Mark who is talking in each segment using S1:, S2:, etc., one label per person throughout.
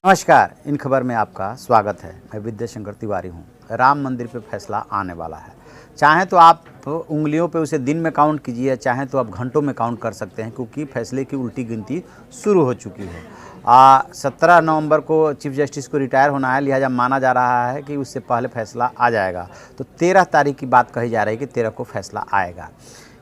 S1: नमस्कार, इन खबर में आपका स्वागत है। मैं विद्याशंकर तिवारी हूँ। राम मंदिर पे फैसला आने वाला है। चाहे तो आप उंगलियों पे उसे दिन में काउंट कीजिए, चाहे तो आप घंटों में काउंट कर सकते हैं, क्योंकि फैसले की उल्टी गिनती शुरू हो चुकी है। 17 नवंबर को चीफ जस्टिस को रिटायर होना है, लिहाजा माना जा रहा है कि उससे पहले फैसला आ जाएगा। तो 13 तारीख की बात कही जा रही है कि 13 को फैसला आएगा।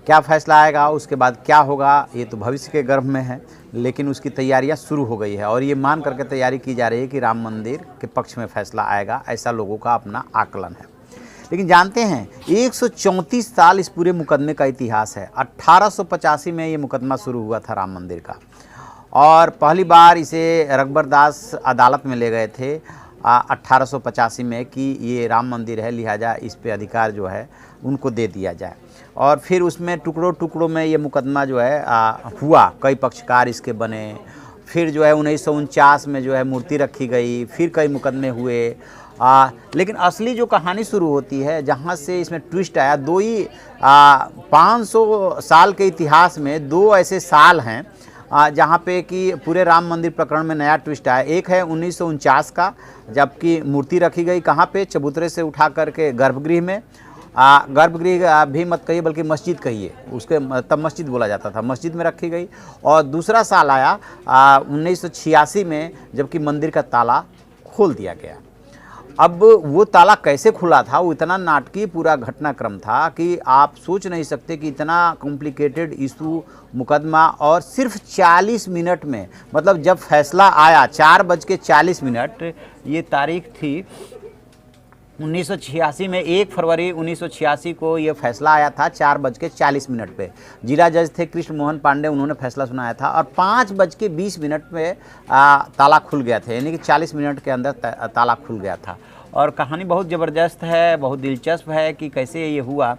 S1: क्या फैसला आएगा, उसके बाद क्या होगा, ये तो भविष्य के गर्भ में है, लेकिन उसकी तैयारियां शुरू हो गई है और ये मान करके तैयारी की जा रही है कि राम मंदिर के पक्ष में फैसला आएगा, ऐसा लोगों का अपना आकलन है। लेकिन जानते हैं 134 साल इस पूरे मुकदमे का इतिहास है। 1885 में ये मुकदमा शुरू हुआ था राम मंदिर का, और पहली बार इसे रघुबरदास अदालत में ले गए थे 1885 में कि ये राम मंदिर है, लिहाजा इस पे अधिकार जो है उनको दे दिया जाए। और फिर उसमें टुकड़ों टुकड़ों में ये मुकदमा जो है हुआ, कई पक्षकार इसके बने। फिर जो है 1949 में जो है मूर्ति रखी गई, फिर कई मुकदमे हुए। लेकिन असली जो कहानी शुरू होती है, जहाँ से इसमें ट्विस्ट आया, 500 साल के इतिहास में 2 ऐसे साल हैं जहाँ पे कि पूरे राम मंदिर प्रकरण में नया ट्विस्ट आया। एक है 1949 का, जबकि मूर्ति रखी गई कहाँ पे, चबूतरे से उठा करके गर्भगृह में। गर्भगृह भी मत कहिए बल्कि मस्जिद कहिए, उसके तब मस्जिद बोला जाता था, मस्जिद में रखी गई। और दूसरा साल आया 1986 में, जबकि मंदिर का ताला खोल दिया गया। अब वो ताला कैसे खुला था, वो इतना नाटकीय पूरा घटनाक्रम था कि आप सोच नहीं सकते कि इतना कॉम्प्लिकेटेड इशू, मुकदमा, और सिर्फ 40 मिनट में, मतलब जब फैसला आया 4:40, ये तारीख थी 1986 में। 1 फरवरी 1986 को ये फैसला आया था 4:40 पे। जिला जज थे कृष्ण मोहन पांडे, उन्होंने फैसला सुनाया था, और 5:20 पे ताला खुल गया था, यानी कि 40 मिनट के अंदर ताला खुल गया था। और कहानी बहुत ज़बरदस्त है, बहुत दिलचस्प है कि कैसे ये हुआ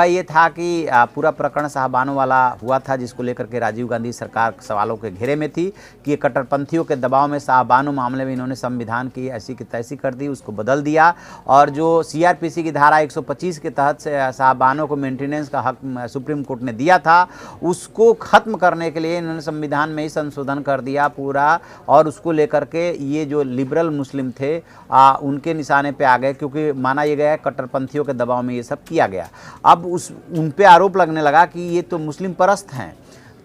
S1: ये था कि पूरा प्रकरण साहबानों वाला हुआ था, जिसको लेकर के राजीव गांधी सरकार सवालों के घेरे में थी कि कट्टरपंथियों के दबाव में साहबानों मामले में इन्होंने संविधान की ऐसी की तैसी कर दी, उसको बदल दिया। और जो सीआरपीसी की धारा 125 के तहत से साहबानों को मेंटेनेंस का हक सुप्रीम कोर्ट ने दिया था, उसको ख़त्म करने के लिए इन्होंने संविधान में ही संशोधन कर दिया पूरा। और उसको लेकर के ये जो लिबरल मुस्लिम थे उनके निशाने पर आ गए, क्योंकि माना यह गया कट्टरपंथियों के दबाव में ये सब किया गया। अब उन पे आरोप लगने लगा कि ये तो मुस्लिम परस्त हैं,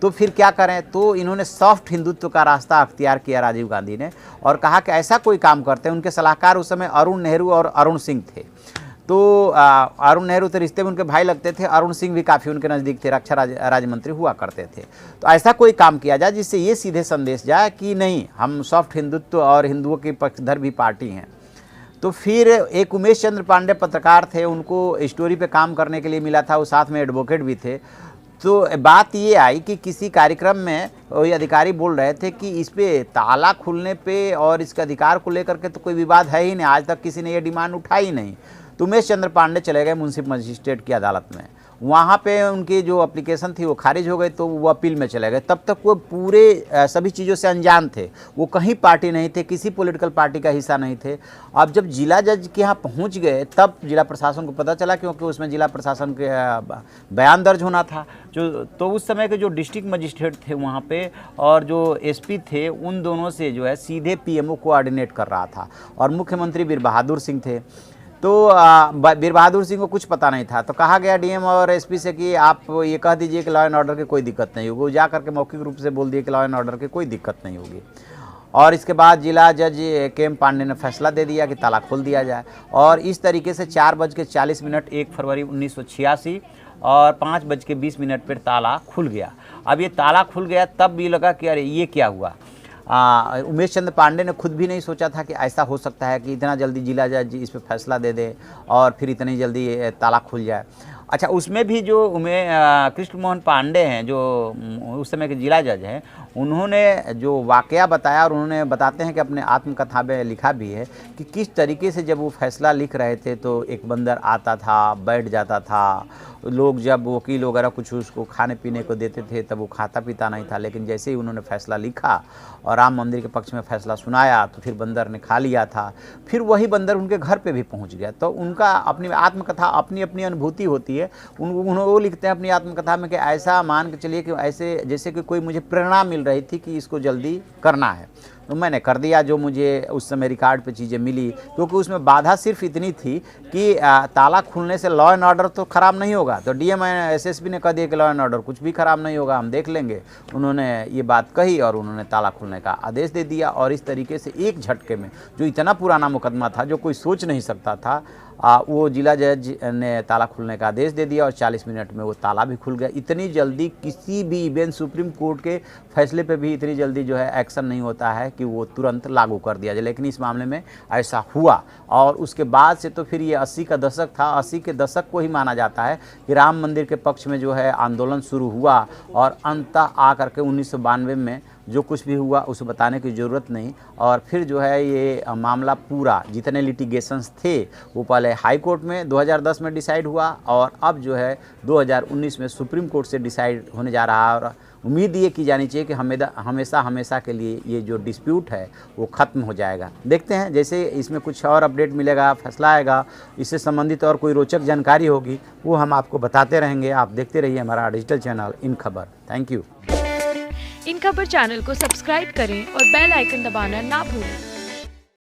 S1: तो फिर क्या करें। तो इन्होंने सॉफ्ट हिंदुत्व का रास्ता अख्तियार किया राजीव गांधी ने, और कहा कि ऐसा कोई काम करते हैं। उनके सलाहकार उस समय अरुण नेहरू और अरुण सिंह थे। तो अरुण नेहरू तो रिश्ते में उनके भाई लगते थे, अरुण सिंह भी काफ़ी उनके नज़दीक थे, रक्षा राज्य मंत्री हुआ करते थे। तो ऐसा कोई काम किया जाए जिससे ये सीधे संदेश जाए कि नहीं, हम सॉफ्ट हिंदुत्व और हिंदुओं की पक्षधर भी पार्टी हैं। तो फिर एक उमेश चंद्र पांडे पत्रकार थे, उनको स्टोरी पे काम करने के लिए मिला था, वो साथ में एडवोकेट भी थे। तो बात ये आई कि किसी कार्यक्रम में ये अधिकारी बोल रहे थे कि इस पे ताला खुलने पे और इसके अधिकार को लेकर के तो कोई विवाद है ही नहीं, आज तक किसी ने ये डिमांड उठाई नहीं। तो उमेश चंद्र पांडे चले गए मुंसिफ मजिस्ट्रेट की अदालत में, वहाँ पे उनकी जो एप्लीकेशन थी वो खारिज हो गई, तो वो अपील में चले गए। तब तक वो पूरे सभी चीज़ों से अनजान थे, वो कहीं पार्टी नहीं थे, किसी पॉलिटिकल पार्टी का हिस्सा नहीं थे। अब जब जिला जज के यहाँ पहुँच गए, तब जिला प्रशासन को पता चला, क्योंकि उसमें जिला प्रशासन के बयान दर्ज होना था। तो उस समय के जो डिस्ट्रिक्ट मजिस्ट्रेट थे वहाँ पे और जो एसपी थे, उन दोनों से जो है सीधे पीएमओ कोऑर्डिनेट कर रहा था, और मुख्यमंत्री वीर बहादुर सिंह थे। तो वीर बहादुर सिंह को कुछ पता नहीं था, तो कहा गया डीएम और एसपी से कि आप ये कह दीजिए कि लॉ एंड ऑर्डर की कोई दिक्कत नहीं होगी। वो जा करके मौखिक रूप से बोल दिए कि लॉ एंड ऑर्डर की कोई दिक्कत नहीं होगी। और इसके बाद जिला जज के एम पांडे ने फैसला दे दिया कि ताला खोल दिया जाए। और इस तरीके से 4:40 1 फरवरी 1986 और 5:20 पर ताला खुल गया। अब ये ताला खुल गया, तब भी लगा कि अरे ये क्या हुआ। उमेश चंद्र पांडे ने खुद भी नहीं सोचा था कि ऐसा हो सकता है कि इतना जल्दी जिला जज इस पर फैसला दे दे और फिर इतनी जल्दी ताला खुल जाए। अच्छा, उसमें भी जो कृष्ण मोहन पांडे हैं, जो उस समय के जिला जज हैं, उन्होंने जो वाकया बताया, और उन्होंने बताते हैं कि अपने आत्मकथा में लिखा भी है कि किस तरीके से जब वो फैसला लिख रहे थे तो एक बंदर आता था, बैठ जाता था। लोग जब वकील वगैरह कुछ उसको खाने पीने को देते थे तब वो खाता पीता नहीं था, लेकिन जैसे ही उन्होंने फैसला लिखा और राम मंदिर के पक्ष में फैसला सुनाया तो फिर बंदर ने खा लिया था। फिर वही बंदर उनके घर पे भी पहुंच गया। तो उनका अपनी आत्मकथा, अपनी अपनी अनुभूति होती है। वो लिखते हैं अपनी आत्मकथा में कि ऐसा मान के चलिए कि ऐसे जैसे कि कोई मुझे प्रेरणा मिल रही थी कि इसको जल्दी करना है। तो मैंने कर दिया जो मुझे उस समय रिकॉर्ड पे चीज़ें मिली, क्योंकि उसमें बाधा सिर्फ इतनी थी कि ताला खुलने से लॉ एंड ऑर्डर तो ख़राब नहीं होगा। तो डीएम एसएसपी ने कह दिया कि लॉ एंड ऑर्डर कुछ भी ख़राब नहीं होगा, हम देख लेंगे। उन्होंने ये बात कही और उन्होंने ताला खुलने का आदेश दे दिया। और इस तरीके से एक झटके में जो इतना पुराना मुकदमा था, जो कोई सोच नहीं सकता था, वो जिला जज ने ताला खुलने का आदेश दे दिया और 40 मिनट में वो ताला भी खुल गया। इतनी जल्दी किसी भी इवन सुप्रीम कोर्ट के फैसले पे भी इतनी जल्दी जो है एक्शन नहीं होता है कि वो तुरंत लागू कर दिया जाए, लेकिन इस मामले में ऐसा हुआ। और उसके बाद से तो फिर ये 80 का दशक था। 80 के दशक को ही माना जाता है कि राम मंदिर के पक्ष में जो है आंदोलन शुरू हुआ और अंततः आकर के 1992 में जो कुछ भी हुआ उसे बताने की ज़रूरत नहीं। और फिर जो है ये मामला पूरा जितने लिटिगेशंस थे वो पहले हाई कोर्ट में 2010 में डिसाइड हुआ और अब जो है 2019 में सुप्रीम कोर्ट से डिसाइड होने जा रहा है। और उम्मीद ये की जानी चाहिए कि हमेशा हमेशा के लिए ये जो डिस्प्यूट है वो ख़त्म हो जाएगा। देखते हैं, जैसे इसमें कुछ और अपडेट मिलेगा, फैसला आएगा, इससे संबंधित और कोई रोचक जानकारी होगी वो हम आपको बताते रहेंगे। आप देखते रहिए हमारा डिजिटल चैनल इन खबर। Thank you.
S2: इन खबर चैनल को सब्सक्राइब करें और बेल आइकन दबाना ना भूलें